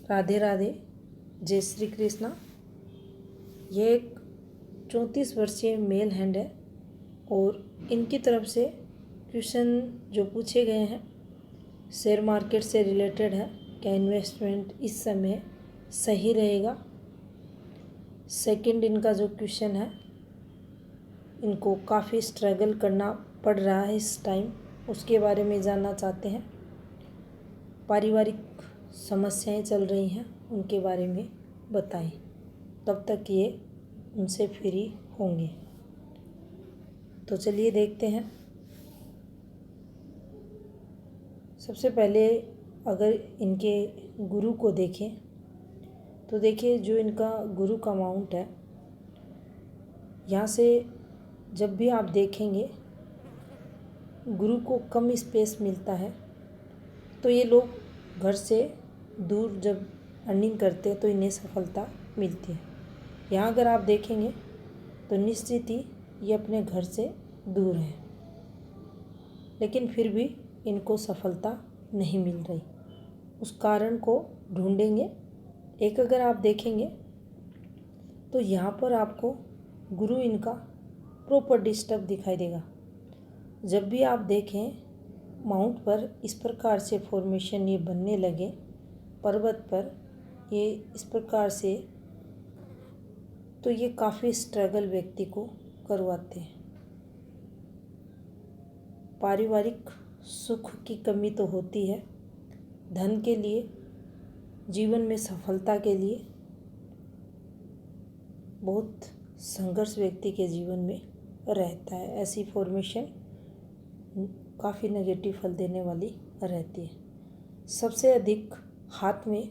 राधे राधे, जय श्री कृष्णा। ये एक 34 वर्षीय मेल हैंड है और इनकी तरफ से क्वेश्चन जो पूछे गए हैं शेयर मार्केट से रिलेटेड है। क्या इन्वेस्टमेंट इस समय सही रहेगा? सेकंड इनका जो क्वेश्चन है, इनको काफ़ी स्ट्रगल करना पड़ रहा है इस टाइम, उसके बारे में जानना चाहते हैं। पारिवारिक समस्याएं चल रही हैं, उनके बारे में बताएं, तब तक ये उनसे फ्री होंगे। तो चलिए देखते हैं। सबसे पहले अगर इनके गुरु को देखें तो देखिए, जो इनका गुरु का अमाउंट है, यहाँ से जब भी आप देखेंगे गुरु को कम स्पेस मिलता है, तो ये लोग घर से दूर जब अर्निंग करते हैं तो इन्हें सफलता मिलती है। यहाँ अगर आप देखेंगे तो निश्चित ही ये अपने घर से दूर हैं, लेकिन फिर भी इनको सफलता नहीं मिल रही। उस कारण को ढूंढेंगे। एक अगर आप देखेंगे तो यहाँ पर आपको गुरु इनका प्रॉपर डिस्टर्ब दिखाई देगा। जब भी आप देखें माउंट पर इस प्रकार से फॉर्मेशन ये बनने लगे, पर्वत पर ये इस प्रकार से, तो ये काफ़ी स्ट्रगल व्यक्ति को करवाते हैं। पारिवारिक सुख की कमी तो होती है, धन के लिए, जीवन में सफलता के लिए बहुत संघर्ष व्यक्ति के जीवन में रहता है। ऐसी फॉर्मेशन काफ़ी नेगेटिव फल देने वाली रहती है। सबसे अधिक हाथ में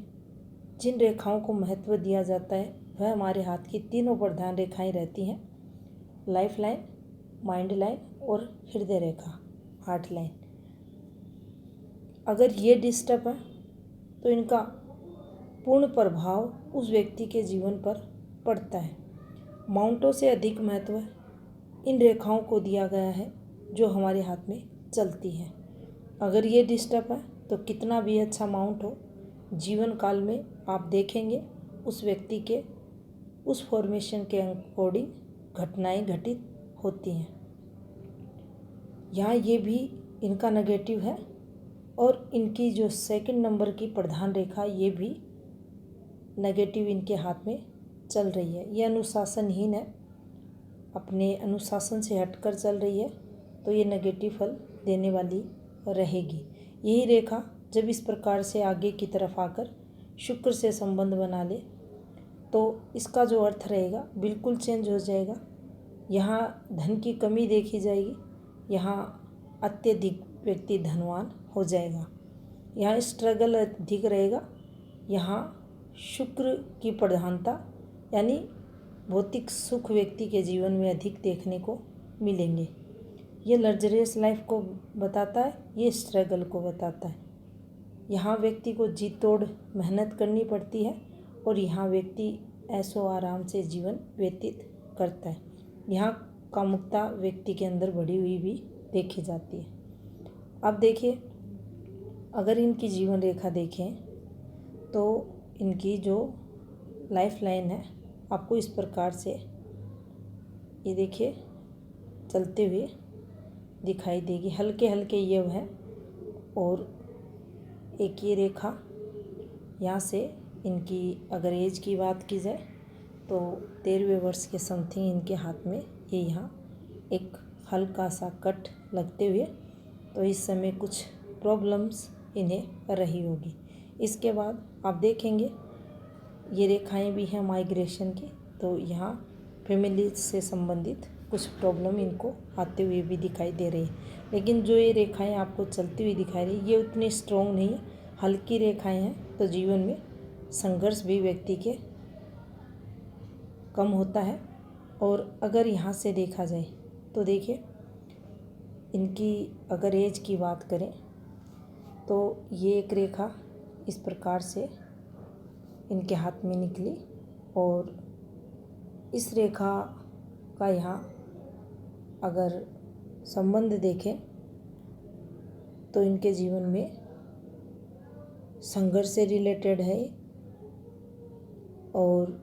जिन रेखाओं को महत्व दिया जाता है वह हमारे हाथ की तीनों प्रधान रेखाएं रहती हैं: लाइफ लाइन, माइंड लाइन और हृदय रेखा, हार्ट लाइन। अगर ये डिस्टर्ब है तो इनका पूर्ण प्रभाव उस व्यक्ति के जीवन पर पड़ता है। माउंटों से अधिक महत्व इन रेखाओं को दिया गया है जो हमारे हाथ में चलती हैं। अगर ये डिस्टर्ब है तो कितना भी अच्छा माउंट हो, जीवन काल में आप देखेंगे उस व्यक्ति के उस फॉर्मेशन के अकॉर्डिंग घटनाएं घटित होती हैं। यहाँ ये भी इनका नेगेटिव है और इनकी जो सेकंड नंबर की प्रधान रेखा, ये भी नेगेटिव इनके हाथ में चल रही है। ये अनुशासनहीन है, अपने अनुशासन से हटकर चल रही है, तो ये नेगेटिव फल देने वाली रहेगी। यही रेखा जब इस प्रकार से आगे की तरफ आकर शुक्र से संबंध बना ले तो इसका जो अर्थ रहेगा बिल्कुल चेंज हो जाएगा। यहाँ धन की कमी देखी जाएगी, यहाँ अत्यधिक व्यक्ति धनवान हो जाएगा। यहाँ स्ट्रगल अधिक रहेगा, यहाँ शुक्र की प्रधानता यानी भौतिक सुख व्यक्ति के जीवन में अधिक देखने को मिलेंगे। ये लग्जरियस लाइफ को बताता है, ये स्ट्रगल को बताता है। यहाँ व्यक्ति को जी तोड़ मेहनत करनी पड़ती है और यहाँ व्यक्ति ऐशो आराम से जीवन व्यतीत करता है। यहाँ कामुकता व्यक्ति के अंदर बढ़ी हुई भी देखी जाती है। अब देखिए, अगर इनकी जीवन रेखा देखें तो इनकी जो लाइफ लाइन है आपको इस प्रकार से, ये देखिए, चलते हुए दिखाई देगी। हल्के हल्के यव है और एक ये रेखा यहाँ से इनकी अगर एज की बात की जाए तो 13वें वर्ष के समथिंग इनके हाथ में ये यहाँ एक हल्का सा कट लगते हुए, तो इस समय कुछ प्रॉब्लम्स इन्हें रही होगी। इसके बाद आप देखेंगे ये रेखाएं भी हैं माइग्रेशन की, तो यहाँ फैमिली से संबंधित कुछ प्रॉब्लम इनको आते हुए भी दिखाई दे रही है। लेकिन जो ये रेखाएं आपको चलती हुई दिखाई रही, ये उतनी स्ट्रॉन्ग नहीं है, हल्की रेखाएं हैं, तो जीवन में संघर्ष भी व्यक्ति के कम होता है। और अगर यहाँ से देखा जाए तो देखिए, इनकी अगर एज की बात करें तो ये एक रेखा इस प्रकार से इनके हाथ में निकली और इस रेखा का यहाँ अगर संबंध देखें तो इनके जीवन में संघर्ष से रिलेटेड है और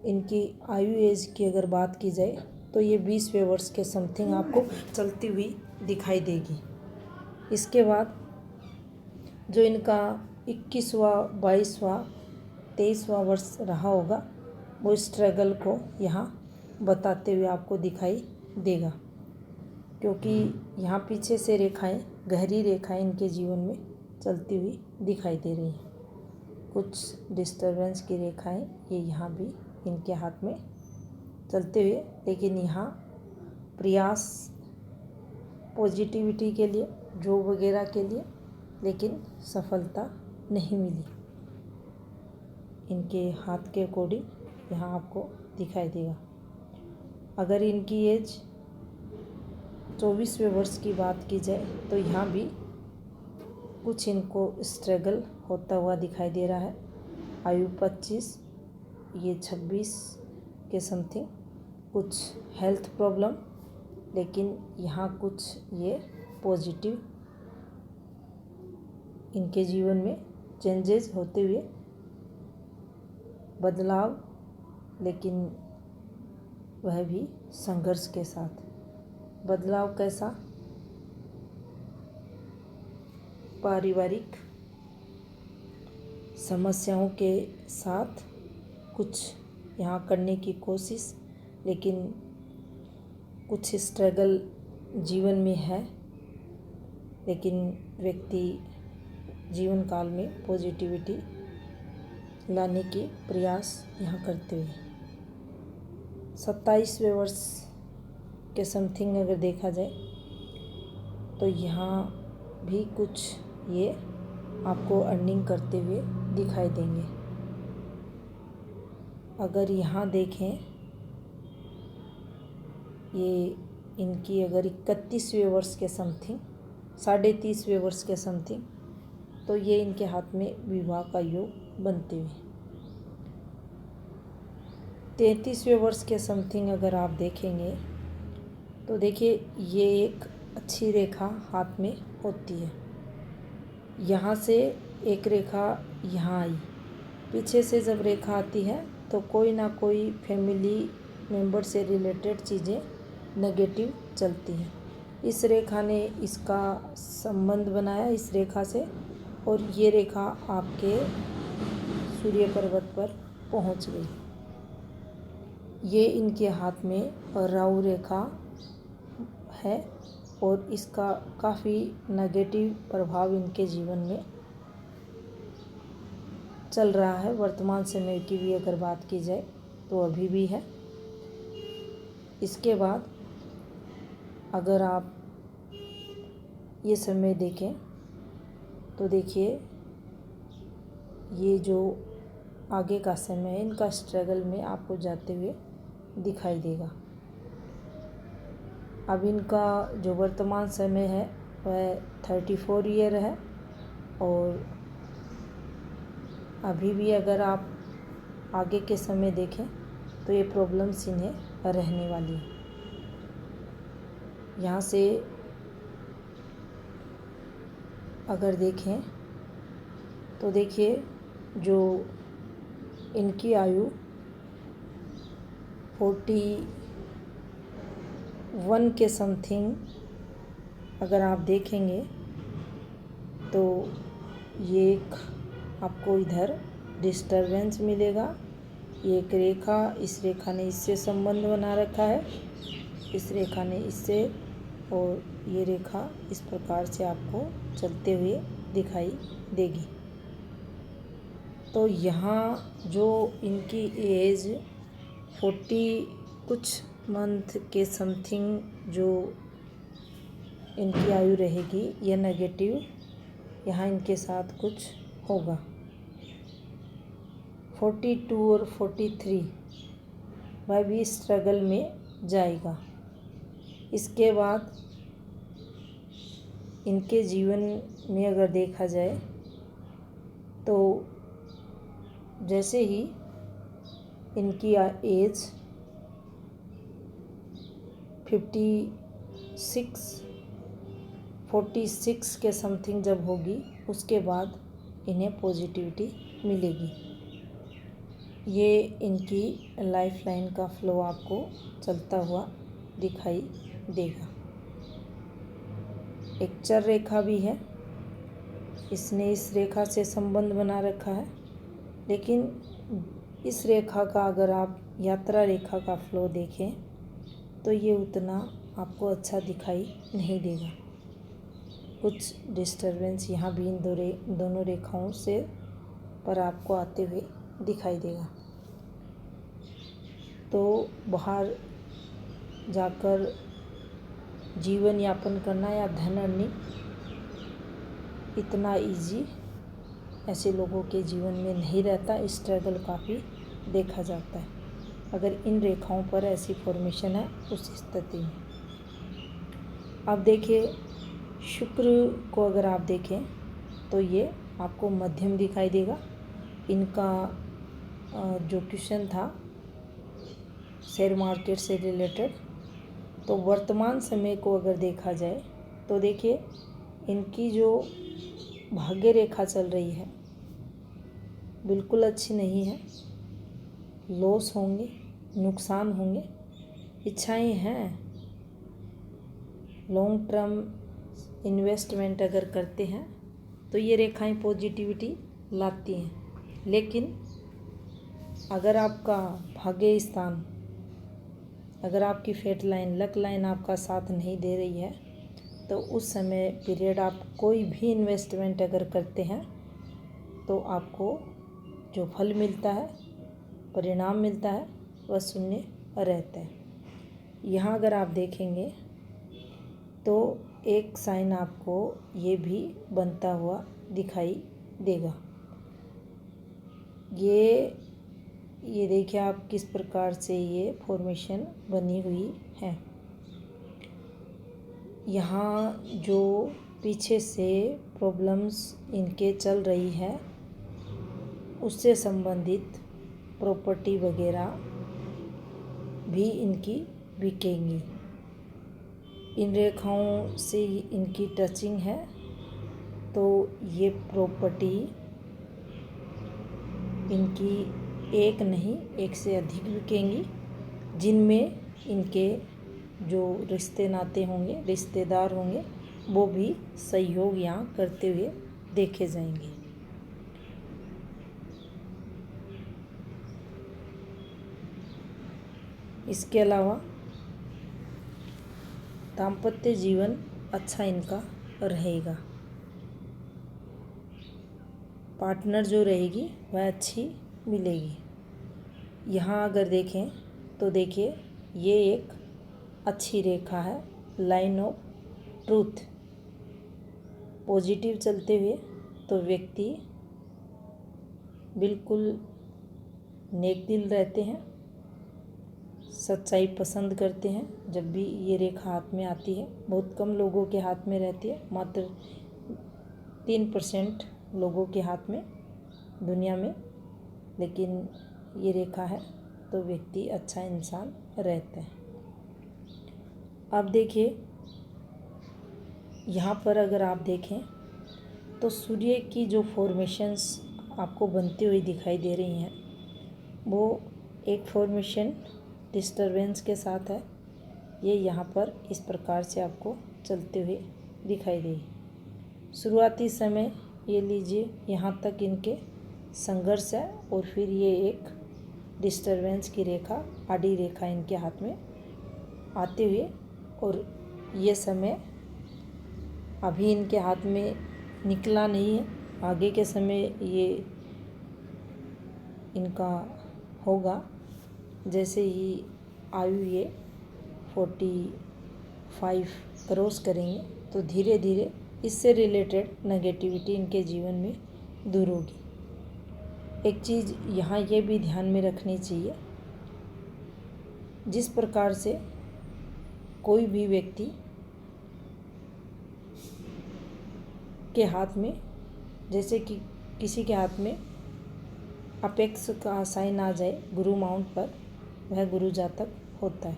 इनकी आयु एज की अगर बात की जाए तो ये 20वें वर्ष के समथिंग आपको चलती हुई दिखाई देगी। इसके बाद जो इनका 21वां 22वां 23वां वर्ष रहा होगा वो स्ट्रगल को यहाँ बताते हुए आपको दिखाई देगा, क्योंकि यहाँ पीछे से रेखाएं, गहरी रेखाएं इनके जीवन में चलती हुई दिखाई दे रही हैं। कुछ डिस्टरबेंस की रेखाएं ये यहाँ भी इनके हाथ में चलते हुए, लेकिन यहाँ प्रयास पॉजिटिविटी के लिए, जॉब वगैरह के लिए, लेकिन सफलता नहीं मिली। इनके हाथ के अकॉर्डिंग यहाँ आपको दिखाई देगा। अगर इनकी एज 24वें वर्ष की बात की जाए तो यहाँ भी कुछ इनको स्ट्रगल होता हुआ दिखाई दे रहा है। आयु 25, ये 26 के समथिंग, कुछ हेल्थ प्रॉब्लम, लेकिन यहाँ कुछ ये पॉजिटिव इनके जीवन में चेंजेस होते हुए बदलाव, लेकिन वह भी संघर्ष के साथ। बदलाव कैसा? पारिवारिक समस्याओं के साथ कुछ यहाँ करने की कोशिश, लेकिन कुछ स्ट्रगल जीवन में है, लेकिन व्यक्ति जीवन काल में पॉजिटिविटी लाने के प्रयास यहाँ करते हुए 27वें वर्ष के समथिंग अगर देखा जाए तो यहाँ भी कुछ ये आपको अर्निंग करते हुए दिखाई देंगे। अगर यहाँ देखें, ये इनकी अगर 31वें वर्ष के समथिंग, 30.5वें वर्ष के समथिंग, तो ये इनके हाथ में विवाह का योग बनते हुए 33वें वर्ष के समथिंग अगर आप देखेंगे तो देखिए ये एक अच्छी रेखा हाथ में होती है। यहाँ से एक रेखा यहाँ आई, पीछे से जब रेखा आती है तो कोई ना कोई फैमिली मेंबर से रिलेटेड चीज़ें नेगेटिव चलती हैं। इस रेखा ने इसका संबंध बनाया इस रेखा से, और ये रेखा आपके सूर्य पर्वत पर पहुंच गई। ये इनके हाथ में राहु रेखा है और इसका काफ़ी नेगेटिव प्रभाव इनके जीवन में चल रहा है। वर्तमान समय की भी अगर बात की जाए तो अभी भी है। इसके बाद अगर आप ये समय देखें तो देखिए ये जो आगे का समय है इनका स्ट्रगल में आपको जाते हुए दिखाई देगा। अब इनका जो वर्तमान समय है वह 34 ईयर है, और अभी भी अगर आप आगे के समय देखें तो ये प्रॉब्लम्स इन्हें रहने वाली है। यहाँ से अगर देखें तो देखिए जो इनकी आयु 41 के समथिंग अगर आप देखेंगे तो ये एक आपको इधर डिस्टरबेंस मिलेगा। ये एक रेखा, इस रेखा ने इससे संबंध बना रखा है, इस रेखा ने इससे, और ये रेखा इस प्रकार से आपको चलते हुए दिखाई देगी। तो यहाँ जो इनकी एज 40 कुछ मंथ के समथिंग जो इनकी आयु रहेगी, यह नेगेटिव यहाँ इनके साथ कुछ होगा। 42 और 43 वह भी स्ट्रगल में जाएगा। इसके बाद इनके जीवन में अगर देखा जाए तो जैसे ही इनकी एज 46 के समथिंग जब होगी उसके बाद इन्हें पॉजिटिविटी मिलेगी। ये इनकी लाइफ लाइन का फ्लो आपको चलता हुआ दिखाई देगा। एक चर रेखा भी है, इसने इस रेखा से संबंध बना रखा है, लेकिन इस रेखा का अगर आप यात्रा रेखा का फ्लो देखें तो ये उतना आपको अच्छा दिखाई नहीं देगा। कुछ डिस्टरबेंस यहाँ भी इन दोनों रेखाओं से पर आपको आते हुए दिखाई देगा। तो बाहर जाकर जीवन यापन करना या धन अर्निंग इतना इजी ऐसे लोगों के जीवन में नहीं रहता, स्ट्रगल काफ़ी देखा जाता है अगर इन रेखाओं पर ऐसी फॉर्मेशन है उस स्थिति में। अब देखिए शुक्र को अगर आप देखें तो ये आपको मध्यम दिखाई देगा। इनका जो क्वेश्चन था शेयर मार्केट से रिलेटेड, तो वर्तमान समय को अगर देखा जाए तो देखिए इनकी जो भाग्य रेखा चल रही है बिल्कुल अच्छी नहीं है। लॉस होंगे, नुकसान होंगे, इच्छाएं हैं। लॉन्ग टर्म इन्वेस्टमेंट अगर करते हैं तो ये रेखाएं पॉजिटिविटी लाती हैं, लेकिन अगर आपका भाग्य स्थान, अगर आपकी फेट लाइन, लक लाइन आपका साथ नहीं दे रही है तो उस समय पीरियड आप कोई भी इन्वेस्टमेंट अगर करते हैं तो आपको जो फल मिलता है, परिणाम मिलता है, वह शून्य रहता है। यहाँ अगर आप देखेंगे तो एक साइन आपको ये भी बनता हुआ दिखाई देगा। ये देखिए आप किस प्रकार से ये फॉर्मेशन बनी हुई है। यहाँ जो पीछे से प्रॉब्लम्स इनके चल रही है उससे संबंधित प्रॉपर्टी वगैरह भी इनकी बिकेंगी। इन रेखाओं से इनकी टचिंग है तो ये प्रॉपर्टी इनकी एक नहीं, एक से अधिक बिकेंगी, जिनमें इनके जो रिश्ते नाते होंगे, रिश्तेदार होंगे, वो भी सहयोग यहाँ करते हुए देखे जाएंगे। इसके अलावा दाम्पत्य जीवन अच्छा इनका रहेगा। पार्टनर जो रहेगी वह अच्छी मिलेगी। यहाँ अगर देखें तो देखिए ये एक अच्छी रेखा है, लाइन ऑफ ट्रूथ, पॉजिटिव चलते हुए, तो व्यक्ति बिल्कुल नेक दिल रहते हैं, सच्चाई पसंद करते हैं। जब भी ये रेखा हाथ में आती है, बहुत कम लोगों के हाथ में रहती है, मात्र 3% लोगों के हाथ में दुनिया में, लेकिन ये रेखा है तो व्यक्ति अच्छा इंसान रहता है। अब देखिए यहाँ पर अगर आप देखें तो सूर्य की जो फॉर्मेशंस आपको बनती हुई दिखाई दे रही हैं वो एक फॉर्मेशन डिस्टरबेंस के साथ है। ये यहाँ पर इस प्रकार से आपको चलते हुए दिखाई दे। शुरुआती समय ये लीजिए यहाँ तक इनके संघर्ष है और फिर ये एक डिस्टरबेंस की रेखा, आड़ी रेखा इनके हाथ में आते हुए, और ये समय अभी इनके हाथ में निकला नहीं है, आगे के समय ये इनका होगा। जैसे ही आयु ये 45 क्रॉस करेंगे तो धीरे धीरे इससे रिलेटेड नेगेटिविटी इनके जीवन में दूर होगी। एक चीज़ यहाँ ये भी ध्यान में रखनी चाहिए, जिस प्रकार से कोई भी व्यक्ति के हाथ में, जैसे कि किसी के हाथ में अपेक्स का साइन आ जाए गुरु माउंट पर, वह गुरु जातक होता है।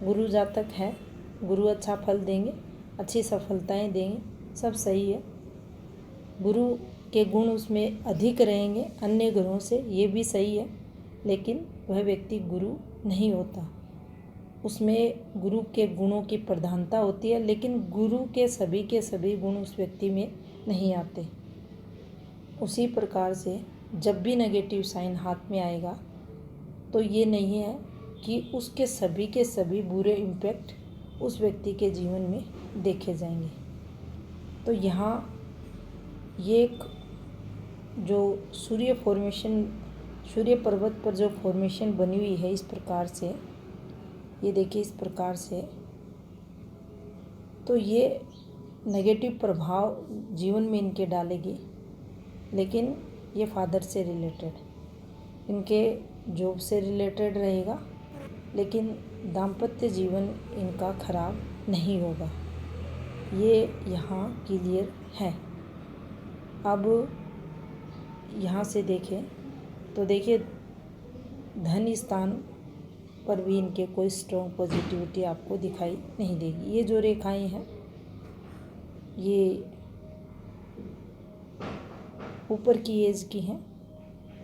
गुरु जातक है, गुरु अच्छा फल देंगे, अच्छी सफलताएं देंगे, सब सही है। गुरु के गुण उसमें अधिक रहेंगे अन्य ग्रहों से, ये भी सही है, लेकिन वह व्यक्ति गुरु नहीं होता। उसमें गुरु के गुणों की प्रधानता होती है, लेकिन गुरु के सभी गुण उस व्यक्ति में नहीं आते। उसी प्रकार से जब भी नेगेटिव साइन हाथ में आएगा तो ये नहीं है कि उसके सभी बुरे इम्पैक्ट उस व्यक्ति के जीवन में देखे जाएंगे। तो यहाँ ये एक जो सूर्य पर्वत पर जो फॉर्मेशन बनी हुई है इस प्रकार से, ये देखिए इस प्रकार से, तो ये नेगेटिव प्रभाव जीवन में इनके डालेगी। लेकिन ये फादर से रिलेटेड, इनके जॉब से रिलेटेड रहेगा, लेकिन दाम्पत्य जीवन इनका खराब नहीं होगा, ये यहाँ क्लियर है। अब यहाँ से देखें तो देखिए धन स्थान पर भी इनके कोई स्ट्रॉन्ग पॉजिटिविटी आपको दिखाई नहीं देगी। ये जो रेखाएं हैं ये ऊपर की एज की हैं,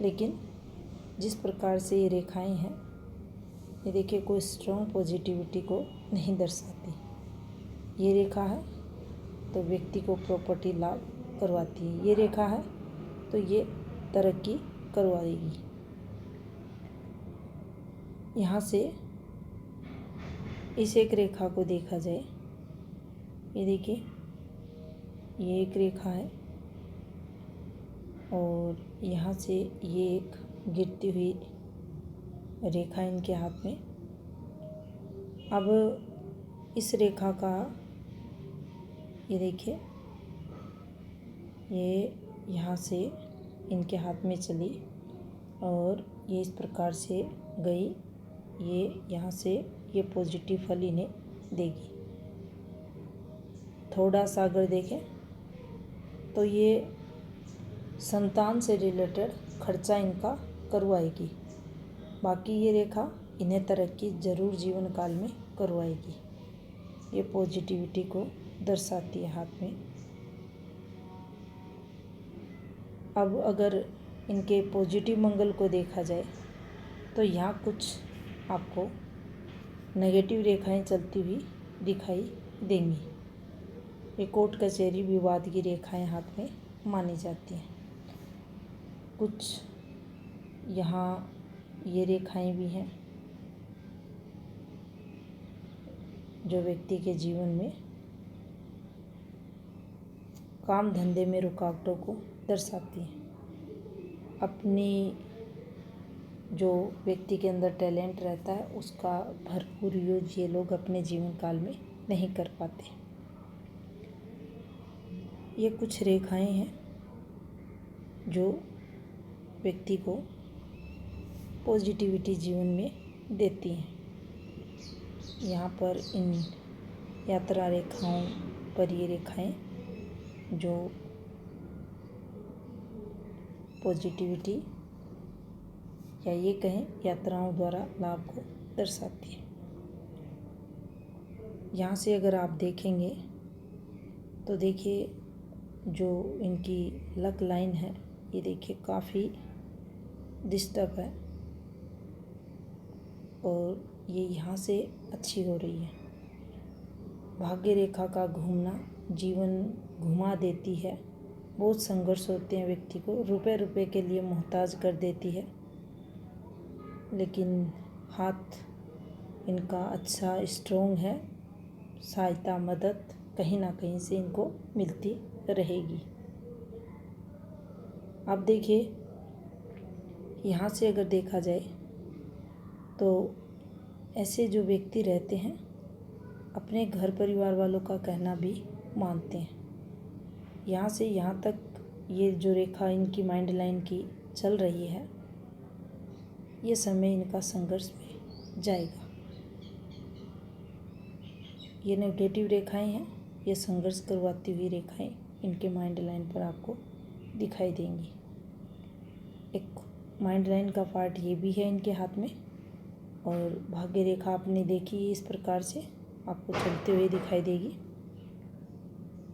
लेकिन जिस प्रकार से ये रेखाएं हैं ये देखिए कोई स्ट्रॉन्ग पॉजिटिविटी को नहीं दर्शाती। ये रेखा है तो व्यक्ति को प्रॉपर्टी लाभ करवाती है, ये रेखा है तो ये तरक्की करवाएगी। यहाँ से इस एक रेखा को देखा जाए, ये देखिए ये एक रेखा है और यहाँ से ये एक गिरती हुई रेखा इनके हाथ में। अब इस रेखा का ये देखिए ये यहाँ से इनके हाथ में चली और ये इस प्रकार से गई, ये यहाँ से ये पॉजिटिव फल इन्हें देगी। थोड़ा सा अगर देखें तो ये संतान से रिलेटेड खर्चा इनका करवाएगी। बाकी ये रेखा इन्हें तरक्की जरूर जीवन काल में करवाएगी। ये पॉजिटिविटी को दर्शाती है हाथ में। अब अगर इनके पॉजिटिव मंगल को देखा जाए तो यहाँ कुछ आपको नेगेटिव रेखाएं चलती हुई दिखाई देंगी। ये कोर्ट कचहरी विवाद की रेखाएं हाथ में मानी जाती हैं। कुछ यहाँ ये रेखाएं भी हैं जो व्यक्ति के जीवन में काम धंधे में रुकावटों को दर्शाती हैं। अपनी जो व्यक्ति के अंदर टैलेंट रहता है उसका भरपूर यूज ये लोग अपने जीवन काल में नहीं कर पाते। ये कुछ रेखाएं हैं जो व्यक्ति को पॉजिटिविटी जीवन में देती हैं। यहाँ पर इन यात्रा रेखाओं पर ये रेखाएं जो पॉजिटिविटी या ये कहें यात्राओं द्वारा लाभ को दर्शाती है। यहाँ से अगर आप देखेंगे तो देखिए जो इनकी लक लाइन है ये देखिए काफ़ी डिस्टर्ब है और ये यहाँ से अच्छी हो रही है। भाग्य रेखा का घूमना जीवन घुमा देती है। बहुत संघर्ष होते हैं, व्यक्ति को रुपए के लिए मोहताज कर देती है, लेकिन हाथ इनका अच्छा स्ट्रॉन्ग है। सहायता मदद कहीं ना कहीं से इनको मिलती रहेगी। अब देखिए यहाँ से अगर देखा जाए तो ऐसे जो व्यक्ति रहते हैं अपने घर परिवार वालों का कहना भी मानते हैं। यहाँ से यहाँ तक ये जो रेखा इनकी माइंड लाइन की चल रही है ये समय इनका संघर्ष में जाएगा। ये नेगेटिव रेखाएं हैं, ये संघर्ष करवाती हुई रेखाएं इनके माइंड लाइन पर आपको दिखाई देंगी। एक माइंड लाइन का पार्ट ये भी है इनके हाथ में और भाग्य रेखा आपने देखी इस प्रकार से आपको चलते हुए दिखाई देगी।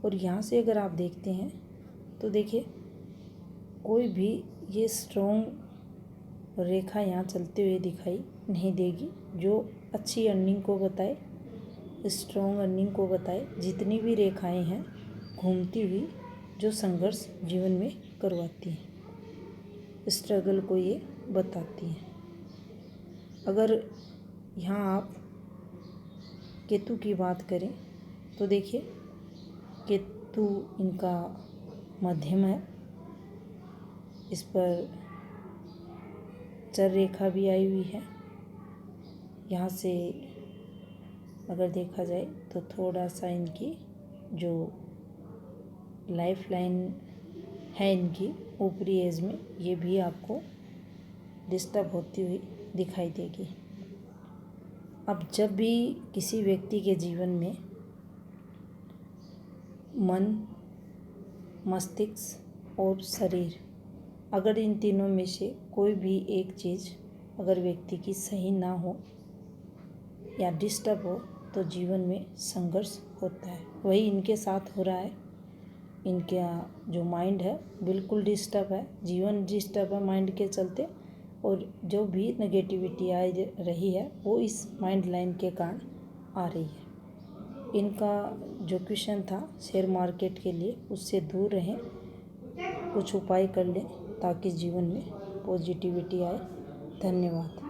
और यहाँ से अगर आप देखते हैं तो देखिए कोई भी ये स्ट्रॉन्ग रेखा यहाँ चलते हुए दिखाई नहीं देगी, जो अच्छी अर्निंग को बताए, स्ट्रॉन्ग अर्निंग को बताए। जितनी भी रेखाएं हैं घूमती हुई जो संघर्ष जीवन में करवाती हैं, स्ट्रगल को ये बताती हैं। अगर यहाँ आप केतु की बात करें तो देखिए केतु इनका मध्यम है, इस पर चर रेखा भी आई हुई है। यहाँ से अगर देखा जाए तो थोड़ा सा इनकी जो लाइफ लाइन है इनकी ऊपरी एज में, ये भी आपको डिस्टर्ब होती हुई दिखाई देगी। अब जब भी किसी व्यक्ति के जीवन में मन, मस्तिष्क और शरीर, अगर इन तीनों में से कोई भी एक चीज़ अगर व्यक्ति की सही ना हो या डिस्टर्ब हो तो जीवन में संघर्ष होता है। वही इनके साथ हो रहा है। इनका जो माइंड है बिल्कुल डिस्टर्ब है, जीवन डिस्टर्ब है माइंड के चलते, और जो भी नेगेटिविटी आ रही है वो इस माइंड लाइन के कारण आ रही है। इनका जो क्वेश्चन था शेयर मार्केट के लिए, उससे दूर रहें, कुछ उपाय कर लें ताकि जीवन में पॉजिटिविटी आए। धन्यवाद।